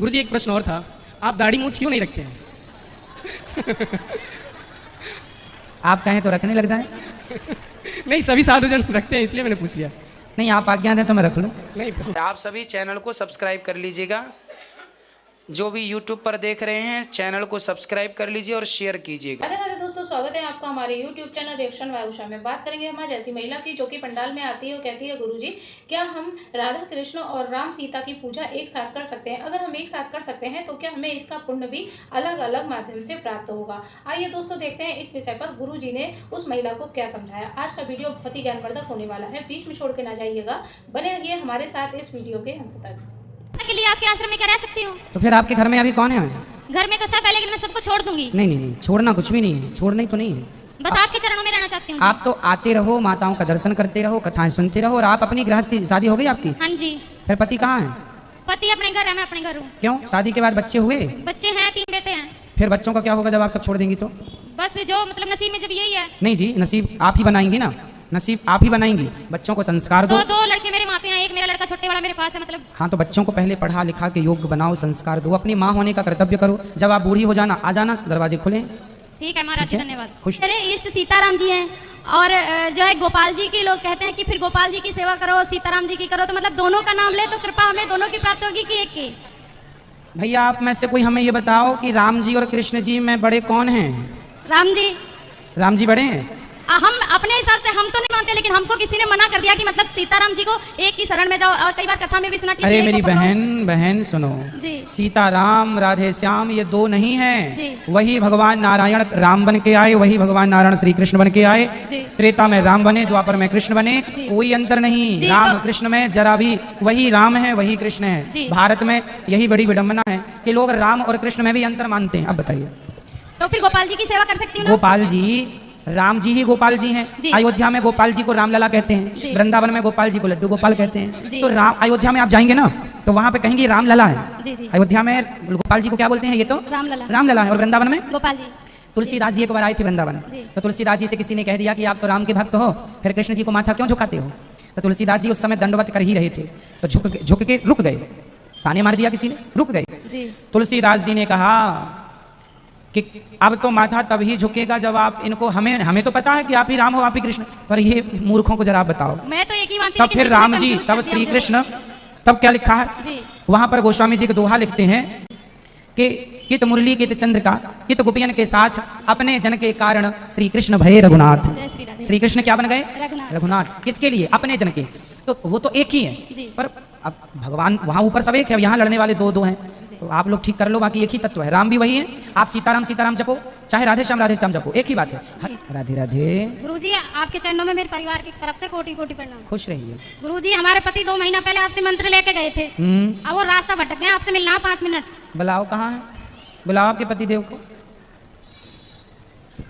गुरुजी एक प्रश्न और था, आप दाढ़ी मूछ क्यों नहीं रखते हैं? आप कहें तो रखने लग जाएं। नहीं, सभी साधुजन रखते हैं, इसलिए मैंने पूछ लिया। नहीं, आप आज्ञा दें तो मैं रख लूं। नहीं, आप सभी चैनल को सब्सक्राइब कर लीजिएगा। जो भी यूट्यूब पर देख रहे हैं चैनल को सब्सक्राइब कर लीजिए और शेयर कीजिएगा। राधे राधे दोस्तों, स्वागत है आपका हमारे यूट्यूब चैनल रिएक्शन वायुषा में। बात करेंगे हम आज ऐसी महिला की जो कि पंडाल में आती है और कहती है, गुरुजी क्या हम राधा कृष्ण और राम सीता की पूजा एक साथ कर सकते हैं? अगर हम एक साथ कर सकते हैं तो क्या हमें इसका पुण्य भी अलग अलग माध्यम से प्राप्त होगा? आइए दोस्तों देखते हैं इस विषय पर गुरुजी ने उस महिला को क्या समझाया। आज का वीडियो बहुत ही ज्ञानवर्धक होने वाला है, बीच में छोड़ के ना जाइएगा, बने रहिए हमारे साथ इस वीडियो के अंत तक। के लिए आपके आश्रम में क्या रह सकती हूँ? तो फिर आपके घर में अभी कौन है? घर में तो सब है, लेकिन मैं सबको छोड़ दूंगी। नहीं नहीं नहीं, छोड़ना कुछ भी नहीं है, छोड़ना ही तो नहीं है। बस आपके चरणों में रहना चाहती हूँ। आप तो आते रहो, माताओं का दर्शन करते रहो, कथाएं सुनते रहो, और आप अपनी गृहस्थी, शादी हो गई आपकी? हाँ जी। फिर पति कहाँ है? पति अपने घर है, मैं अपने घर हूँ। क्यों, शादी के बाद बच्चे हुए? बच्चे हैं, 3 बेटे हैं। फिर बच्चों का क्या होगा जब आप सब छोड़ देंगी तो? बस जो मतलब नसीब में जब यही है। नहीं जी, नसीब आप ही बनाएंगी ना, नसीब आप ही बनाएंगी। बच्चों को संस्कार दो। तो 2 लड़के मेरे माँ पे हैं, एक मेरा लड़का छोटे वाला मेरे पास है। मतलब हाँ, तो बच्चों को पहले पढ़ा लिखा के योग्य बनाओ, संस्कार दो, अपनी माँ होने का कर्तव्य करो। जब आप बूढ़ी हो जाना, आ जाना, दरवाजे खुले। ठीक है महाराज जी, धन्यवाद। खुश। मेरे इष्ट सीताराम जी हैं, और जो है गोपाल जी की, लोग कहते हैं कि फिर गोपाल जी की सेवा करो, सीताराम जी की करो, तो मतलब दोनों का नाम ले तो कृपा हमें दोनों की प्राप्त होगी कि एक की? भैया आप में से कोई हमें ये बताओ कि राम जी और कृष्ण जी में बड़े कौन हैं? राम जी। राम जी बड़े हैं? हम अपने हिसाब से हम तो नहीं मानते, लेकिन हमको किसी ने मना कर दिया कि मतलब सीताराम जी को एक की शरण में जाओ, और कई बार कथा में भी सुना कि अरे मेरी बहन सुनो जी। सीताराम राधे श्याम ये 2 नहीं हैं। जी। वही भगवान नारायण राम बन के आए, वही भगवान नारायण श्री कृष्ण बन के आए। जी। त्रेता में राम बने, द्वापर में कृष्ण बने, कोई अंतर नहीं। जी, राम तो कृष्ण में जरा भी, वही राम है वही कृष्ण है। भारत में यही बड़ी विडंबना है कि लोग राम और कृष्ण में भी अंतर मानते हैं। अब बताइए, तो फिर गोपाल जी की सेवा कर सकती हूँ ना? गोपाल जी, राम जी ही गोपाल जी हैं। अयोध्या में गोपाल जी को रामलला कहते हैं, वृंदावन में गोपाल जी को लड्डू गोपाल कहते हैं। तो राम, अयोध्या में आप जाएंगे ना तो वहां पे कहेंगे रामलला है। अयोध्या में गोपाल जी को क्या बोलते हैं? ये तो रामलला है। और वृंदावन में गोपाल जी। तुलसीदास जी एक बार आए थे वृंदावन, तो तुलसीदास जी से किसी ने कह दिया कि आप तो राम के भक्त हो, फिर कृष्ण जी को माथा क्यों झुकाते हो? तो तुलसीदास जी उस समय दंडवत कर ही रहे थे, तो झुक के रुक गए। ताने मार दिया किसी ने, रुक गए। तुलसीदास जी ने कहा कि अब तो माथा तब ही झुकेगा जब आप इनको, हमें तो पता है कि आप ही राम हो, आप ही कृष्ण, पर ये मूर्खों को जरा आप बताओ। मैं तो एक ही मानती। तब फिर राम जी, तब श्री कृष्ण, तब क्या लिखा है वहां पर? गोस्वामी जी के दोहा लिखते हैं कि कित मुरली कित चंद्र का कित गोपियन के साथ, अपने जन के कारण श्री कृष्ण भये रघुनाथ। श्री कृष्ण क्या बन गए? रघुनाथ। किसके लिए? अपने जन के। तो वो तो एक ही है, पर अब भगवान वहां ऊपर सब एक है, यहाँ लड़ने वाले 2 हैं। तो आप लोग ठीक कर लो, बाकी एक ही तत्व है, राम भी वही है। आप सीताराम सीताराम जपो, चाहे राधे श्याम जपो, एक ही बात है। राधे राधे। गुरुजी आपके चरणों में मेरे परिवार की तरफ से कोटि कोटि प्रणाम। खुश रहिए। गुरुजी हमारे पति 2 महीना पहले आपसे मंत्र लेके गए थे, अब वो रास्ता भटक गए, आपसे मिलना 5 मिनट। बुलाओ, कहाँ है? बुलाओ आपके पति देव को।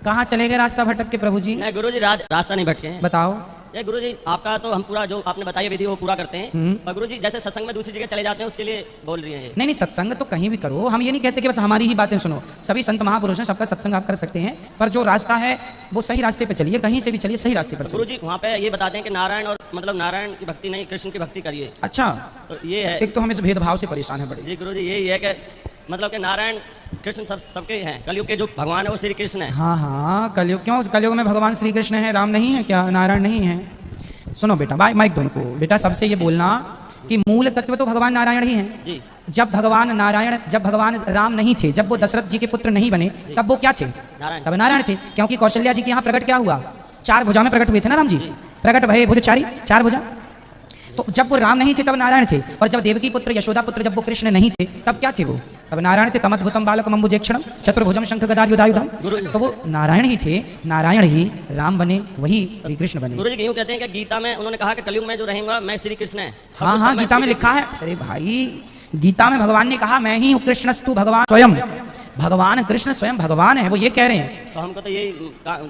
कहाँ चले गए रास्ता भटक के प्रभु जी? नहीं गुरुजी, रास्ता नहीं भटके हैं। बताओ। ये गुरुजी आपका तो हम पूरा जो आपने बताई विधि वो पूरा करते हैं, पर गुरुजी जैसे सत्संग में दूसरी जगह चले जाते हैं उसके लिए बोल रही हैं। नहीं, सत्संग तो कहीं भी करो, हम ये नहीं कहते कि बस हमारी ही बातें सुनो। सभी संत महापुरुष हैं, सबका सत्संग आप कर सकते हैं, पर जो रास्ता है वो सही रास्ते पे चलिए, कहीं से भी चलिए, सही रास्ते पर चलिए। गुरुजी वहाँ पे ये बताते हैं कि नारायण और मतलब नारायण की भक्ति नहीं, कृष्ण की भक्ति करिए। अच्छा, तो ये है। एक तो हम इस भेदभाव से परेशान है बड़े। जी गुरुजी, यही है कि मतलब कि नारायण कृष्ण सबके हैं, कलयुग के जो भगवान है वो श्री कृष्ण है। हाँ, कलयुग क्यों? कलयुग में भगवान श्री कृष्ण है, राम नहीं है क्या? नारायण नहीं है? सुनो बेटा, माइक दोनों को। बेटा सबसे ये बोलना कि मूल तत्व तो भगवान नारायण ही हैं। जी। जब भगवान राम नहीं थे, जब वो दशरथ जी के पुत्र नहीं बने, तब वो क्या थे? तब नारायण थे, क्योंकि कौशल्या जी के यहाँ प्रकट क्या हुआ? 4 भुजा में प्रकट हुए थे ना राम जी। प्रकट भये भुजचारी, 4 भुजा। तो जब वो राम नहीं थे तब नारायण थे, और जब देवकी पुत्र यशोदा पुत्र जब वो कृष्ण नहीं थे तब क्या थे? वो तब नारायण थे। तमद्भुतम बालकम अम्बुजेक्षणम चतुर्भुजम शंख गदायुधायुधम। तो वो नारायण ही थे, नारायण ही राम बने, वही श्री कृष्ण बने। गुरुजी यूँ कहते हैं कि गीता में उन्होंने कहा कि कलयुग में जो रहेगा मैं श्री कृष्ण है। हाँ, गीता में लिखा है। अरे भाई, गीता में भगवान ने कहा मैं ही हूँ कृष्णस्तु भगवान स्वयं। भगवान कृष्ण स्वयं भगवान है, वो ये कह रहे हैं। तो हमको तो ये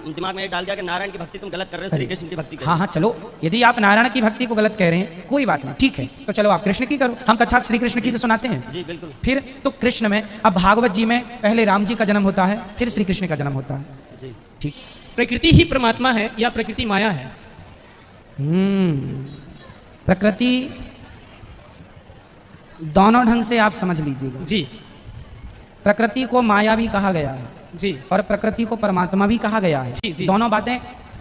दिमाग में डाल दिया कि नारायण की भक्ति तुम गलत कर रहे हो, श्री कृष्ण की भक्ति। हाँ, चलो, यदि आप नारायण की भक्ति को गलत कह रहे हैं कोई बात नहीं, ठीक है, तो चलो आप कृष्ण की करो, हम कथा श्री कृष्ण की तो सुनाते हैं। जी बिल्कुल। फिर तो कृष्ण में, अब भागवत जी में पहले राम जी का जन्म होता है, फिर श्री कृष्ण का जन्म होता है। जी ठीक। प्रकृति ही परमात्मा है या प्रकृति माया है? प्रकृति दोनों ढंग से आप समझ लीजिएगा। जी प्रकृति को माया भी कहा गया है जी और प्रकृति को परमात्मा भी कहा गया है। जी, जी। दोनों बातें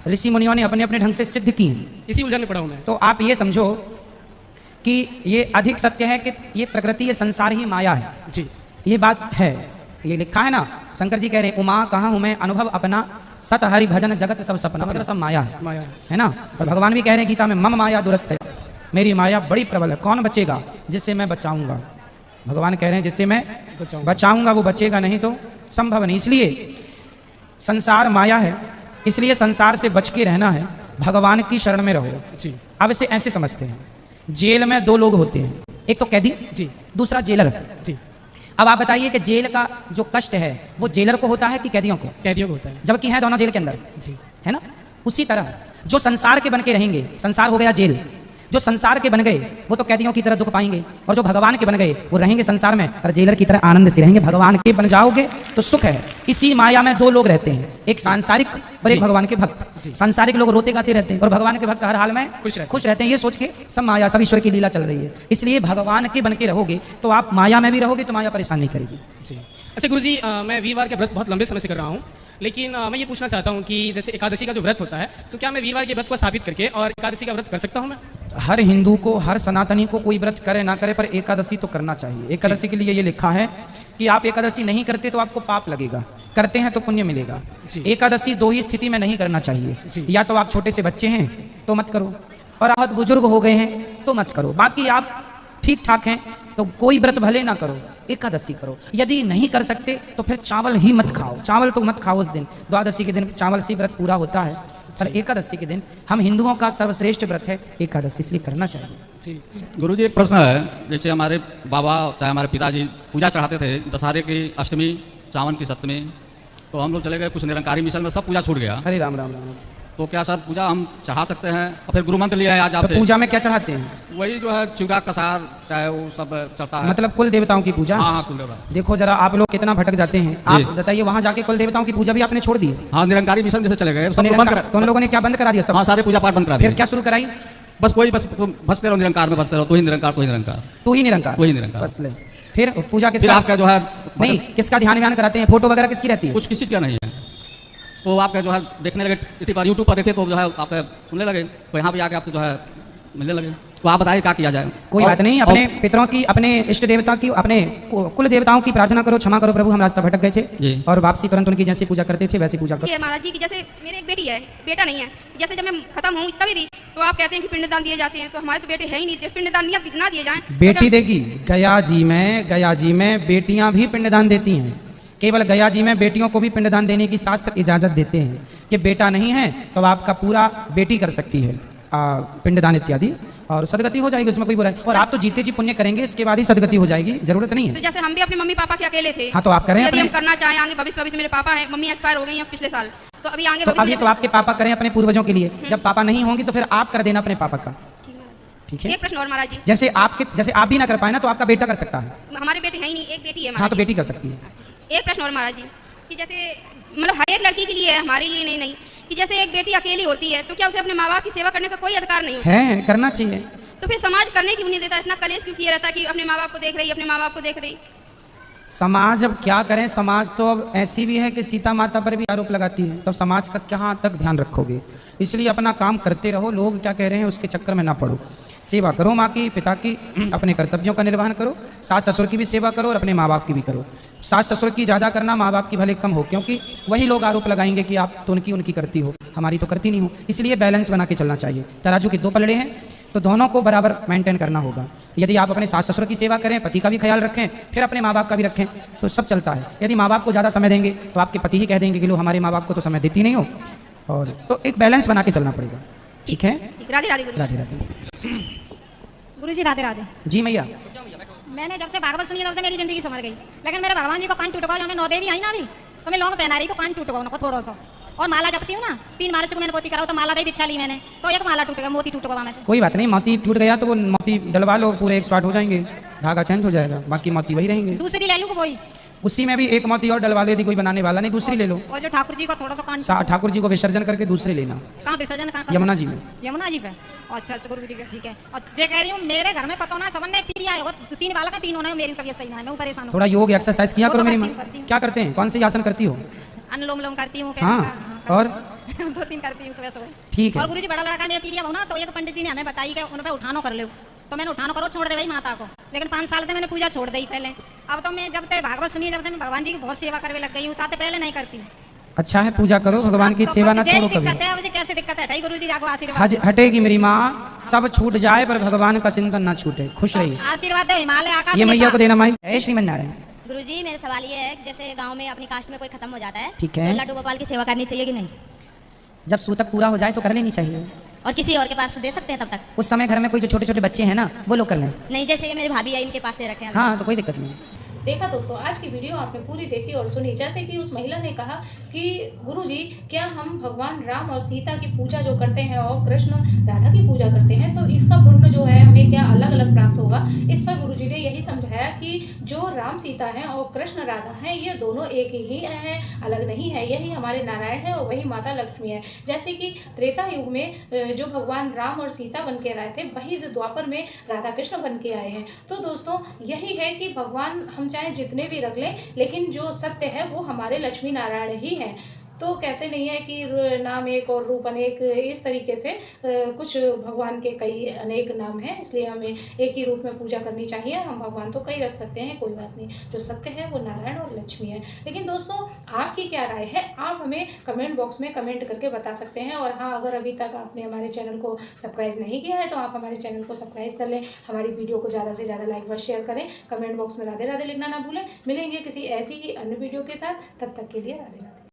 ऋषि मुनियों ने अपने अपने ढंग से सिद्ध की हैं। इसी उलझन में पड़ा हूँ मैं। तो आप ये समझो कि ये अधिक सत्य है कि ये प्रकृति, ये संसार ही माया है। जी ये बात है, ये लिखा है ना। शंकर जी कह रहे हैं उमा कहाँ हूँ मैं, अनुभव अपना, सत हरि भजन जगत सब सपना, मतलब सब माया है, माया है ना। और भगवान भी कह रहे हैं गीता में मम माया दुरत्य, मेरी माया बड़ी प्रबल है, कौन बचेगा, जिससे मैं बचाऊंगा। भगवान कह रहे हैं जिससे मैं बचाऊंगा वो बचेगा, नहीं तो संभव नहीं। इसलिए संसार माया है, इसलिए संसार से बच के रहना है, भगवान की शरण में रहो। जी अब इसे ऐसे समझते हैं, जेल में दो लोग होते हैं, एक तो कैदी, जी दूसरा जेलर। जी अब आप बताइए कि जेल का जो कष्ट है वो जेलर को होता है कि कैदियों को, कैदियों को होता है। जबकि है दोनों जेल के अंदर, जी है ना। उसी तरह जो संसार के बन के रहेंगे, संसार हो गया जेल, जो संसार के बन गए वो तो कैदियों की तरह दुख पाएंगे, और जो भगवान के बन गए वो रहेंगे संसार में और जेलर की तरह आनंद से रहेंगे। भगवान के बन जाओगे तो सुख है। इसी माया में दो लोग रहते हैं, एक सांसारिक और एक भगवान के भक्त। सांसारिक लोग रोते गाते रहते हैं और भगवान के भक्त हर हाल में खुश रहते हैं, ये सोच के सब माया, सब ईश्वर की लीला चल रही है। इसलिए भगवान के बन के रहोगे तो आप माया में भी रहोगे तो माया परेशान नहीं करेगी। जी अच्छा गुरुजी, मैं वीरवार के व्रत बहुत लंबे समय से कर रहा हूँ, लेकिन मैं ये पूछना चाहता हूँ कि जैसे एकादशी का जो व्रत होता है, तो क्या मैं वीरवार के व्रत को स्थापित करके और एकादशी का व्रत कर सकता हूँ मैं? हर हिंदू को, हर सनातनी को, कोई व्रत करे ना करे पर एकादशी तो करना चाहिए। एकादशी के लिए ये लिखा है कि आप एकादशी नहीं करते तो आपको पाप लगेगा, करते हैं तो पुण्य मिलेगा। एकादशी दो ही स्थिति में नहीं करना चाहिए, या तो आप छोटे से बच्चे हैं तो मत करो, और बहुत बुजुर्ग हो गए हैं तो मत करो। बाकी आप ठीक ठाक हैं तो कोई व्रत भले ना करो, एकादशी करो। यदि नहीं कर सकते तो फिर चावल ही मत खाओ, चावल तो मत खाओ उस दिन। द्वादशी के दिन चावल से व्रत पूरा होता है, पर एकादशी के दिन हम हिंदुओं का सर्वश्रेष्ठ व्रत है एकादशी, इसलिए करना चाहिए। जी गुरुजी एक प्रश्न है, जैसे हमारे बाबा चाहे हमारे पिताजी पूजा चढ़ाते थे, दशहरे की अष्टमी, सावन की सप्तमी, तो हम लोग चले गए कुछ निरंकारी मिशन में, सब पूजा छूट गया। हरे राम राम राम। तो क्या सर पूजा हम चढ़ा सकते हैं? और फिर गुरु मंत्र लिया है आज तो आपसे। पूजा में क्या चढ़ाते हैं? वही जो है चूड़ा कसार चाहे वो सब चलता है, मतलब कुल देवताओं की पूजा। हाँ हाँ कुल देवता। देखो जरा आप लोग कितना भटक जाते हैं। आप बताइए वहाँ जाके कुल देवताओं की पूजा भी आपने छोड़ दी? हाँ निरंकारी मिशन जैसे चले गए, तो उन लोगों ने क्या बंद करा दिया सब? हाँ सारे पूजा पाठ बंद करा दिया। फिर क्या शुरू कराई? बस वही, बस तुम बसते रहो निरंकार में, बसते रहो, तू ही निरंकार, तू ही निरंकार, तू ही निरंकार, तू ही निरंकार। बस ले। फिर पूजा फिर किसका? आपका जो है नहीं, किसका ध्यान व्यान कराते हैं? फोटो वगैरह किसकी रहती है? कुछ किसी का नहीं है। तो आपका जो है देखने लगे, इसी पर यूट्यूब पर देखे तो जो है आप सुनने लगे, तो यहाँ पे आके आपसे जो है मिलने लगे। तो आप बताइए क्या किया जाए? कोई बात नहीं, अपने पितरों की, अपने इष्ट देवता की, अपने कुल देवताओं की प्रार्थना करो, क्षमा करो प्रभु हम रास्ता भटक गए थे, और वापसी तुरंत उनकी जैसी पूजा करते थे वैसी पूजा करो। महाराज जी की जैसे मेरे एक बेटी है, बेटा नहीं है, जैसे जब मैं खत्म हूँ तभी भी तो आप कहते हैं कि पिंडदान दिए जाते हैं, तो हमारे तो बेटे है ही नहीं, पिंडदान ना दिए जाए। बेटी देगी गया जी में बेटियां भी पिंडदान देती हैं। केवल गया जी में बेटियों को भी पिंडदान देने की शास्त्र इजाजत देते हैं कि बेटा नहीं है तो आपका पूरा बेटी कर सकती है पिंडदान इत्यादि, और सदगति हो जाएगी, उसमें कोई बुराई। और आप तो जीते जी पुण्य करेंगे, इसके बाद ही सदगति हो जाएगी, जरूरत नहीं है। तो जैसे हम भी अपने मम्मी पापा के अकेले थे, हाँ तो आप करें, यदि हम करना चाहें आगे भविष्य, अभी तो मेरे पापा हैं, मम्मी एक्सपायर हो गई हैं पिछले साल, तो अभी आगे तो अभी तो आपके पापा करें अपने पूर्वजों के लिए, जब पापा नहीं होंगी तो फिर आप कर देना अपने पापा का, ठीक है। एक प्रश्न और महाराज जी, जैसे आप भी ना कर पाए ना तो आपका बेटा कर सकता है। हमारे बेटे है ही नहीं, एक बेटी है। हाँ तो बेटी कर सकती है। एक प्रश्न और महाराज जी, कि जैसे मतलब हर एक लड़की के लिए है, हमारे लिए नहीं, कि जैसे एक बेटी अकेली होती है तो क्या उसे अपने माँ बाप की सेवा करने का कोई अधिकार नहीं होता है? करना चाहिए। तो फिर समाज करने क्यों नहीं देता? इतना कलेश क्यों किया रहता है कि अपने माँ बाप को देख रही, अपने माँ बाप को देख रही? समाज अब क्या करें, समाज तो अब ऐसी भी है कि सीता माता पर भी आरोप लगाती है, तो समाज का कहाँ तक ध्यान रखोगे? इसलिए अपना काम करते रहो, लोग क्या कह रहे हैं उसके चक्कर में ना पड़ो। सेवा करो माँ की, पिता की, अपने कर्तव्यों का निर्वहन करो, सास ससुर की भी सेवा करो और अपने माँ बाप की भी करो। सास ससुर की ज़्यादा करना, माँ बाप की भले कम हो, क्योंकि वही लोग आरोप लगाएंगे कि आप तो उनकी करती हो, हमारी तो करती नहीं हो। इसलिए बैलेंस बना के चलना चाहिए। तराजू के दो पलड़े हैं तो दोनों को बराबर मेंटेन करना होगा। यदि आप अपने सास ससुर की सेवा करें, पति का भी ख्याल रखें, फिर अपने माँ बाप का भी रखें, तो सब चलता है। यदि माँ बाप को ज़्यादा समय देंगे तो आपके पति ही कह देंगे कि लो हमारे माँ बाप को तो समय देती नहीं हो, और तो एक बैलेंस बना के चलना पड़ेगा, ठीक है। राधे राधे राधे राधे। गुरु जी राधे राधे। जी मैया, मैंने जब से भागवत सुनी तब से मेरी जिंदगी संभल गई, लेकिन मेरे भगवान जी को कान टूट गया। हमने 9 देवी आई ना अभी, तो मैं लौंग पहना रही तो कान टूट गया उनको थोड़ा सा, और माला जपती हूँ ना, 3 मार्च को मैंने पोती कराओ तो माला दी दीक्षा ली मैंने, तो एक माला टूट गया, मोती टूट गया। मैं कोई बात नहीं, मोती टूट गया तो वो मोती डलवा लो, पूरे 108 हो जाएंगे, धागा चेंज हो जाएगा, बाकी मोती वही रहेंगे। दूसरी ले लूँ कोई? उसी में भी एक मोती और डलवा लो, यदि कोई बनाने वाला नहीं दूसरी ले लो। और जो ठाकुर जी को थोड़ा सा कान ठाकुर जी को विसर्जन करके दूसरे लेना। कहाँ विसर्जन कहाँ? यमुना जी में। यमुना जी पे। अच्छा अच्छा गुरु जी ठीक है। और ये कह रही हूँ मेरे घर में पता होना सबने पी लिया है, 3 बालक है, 3 होना है, मेरी तबीयत सही ना है, मैं परेशान हूँ। थोड़ा योग एक्सरसाइज किया करो मेरी माँ। क्या करते हैं, कौन सी आसन करती हो? अनुलोम विलोम करती हूँ। हाँ और 2-3 करती हूँ सुबह सुबह। ठीक है। और गुरु जी बड़ा लड़का मैं पी लिया हूँ ना, तो एक पंडित जी ने हमें बताई कि उन पे उठानो कर लो, तो मैंने उठानो करो छोड़ दे भाई माता को। लेकिन 5 साल से मैंने पूजा छोड़ दी पहले। अब तो मैं जब तक भागवत सुनी, जब से मैं भगवान जी की बहुत सेवा करने लग गई हूँ, ताते पहले नहीं करती। अच्छा है, पूजा करो, भगवान की सेवा ना छोड़ो कभी। दिक्कत है मुझे, कैसे दिक्कत है? गुरु जी जाको आशीर्वाद हटेगी मेरी माँ, सब छूट जाए पर भगवान का चिंतन ना छूटे। खुश रहिए। आशीर्वाद दो हिमालय आकाश। ये मैया को देना माई। जय श्रीमन नारायण। गुरुजी मेरा सवाल ये है कि जैसे गांव में अपनी कास्ट में कोई खत्म हो जाता है, ठीक है, तो लड्डू गोपाल की सेवा करनी चाहिए कि नहीं? जब सूतक पूरा हो जाए तो कर लेनी चाहिए। और किसी और के पास दे सकते हैं तब तक? उस समय घर में कोई जो छोटे छोटे बच्चे हैं ना, वो लोग कर लें। नहीं, जैसे ये मेरी भाभी है, इनके पास दे रखे हैं। हाँ तो कोई दिक्कत नहीं। देखा दोस्तों, आज की वीडियो आपने पूरी देखी और सुनी। जैसे कि उस महिला ने कहा कि गुरुजी क्या हम भगवान राम और सीता की पूजा जो करते हैं और कृष्ण राधा की पूजा करते हैं, तो इसका पुण्य जो है हमें क्या अलग अलग प्राप्त होगा? इस पर गुरुजी ने यही समझाया कि जो राम सीता हैं और कृष्ण राधा हैं, ये दोनों एक ही हैं, अलग नहीं है। यही हमारे नारायण है और वही माता लक्ष्मी है। जैसे कि त्रेता युग में जो भगवान राम और सीता बन के आए थे, वही द्वापर में राधा कृष्ण बन के आए हैं। तो दोस्तों यही है कि भगवान हम चाहे जितने भी रख लें, लेकिन जो सत्य है वो हमारे लक्ष्मी नारायण ही हैं। तो कहते नहीं है कि नाम एक और रूप अनेक, इस तरीके से कुछ भगवान के कई अनेक नाम हैं, इसलिए हमें एक ही रूप में पूजा करनी चाहिए। हम भगवान तो कई रख सकते हैं, कोई बात नहीं, जो सत्य है वो नारायण और लक्ष्मी है। लेकिन दोस्तों आपकी क्या राय है, आप हमें कमेंट बॉक्स में कमेंट करके बता सकते हैं। और हाँ, अगर अभी तक आपने हमारे चैनल को सब्सक्राइब नहीं किया है तो आप हमारे चैनल को सब्सक्राइब कर लें, हमारी वीडियो को ज़्यादा से ज़्यादा लाइक व शेयर करें, कमेंट बॉक्स में राधे राधे लिखना ना भूलें। मिलेंगे किसी ऐसी ही अन्य वीडियो के साथ, तब तक के लिए राधे राधे।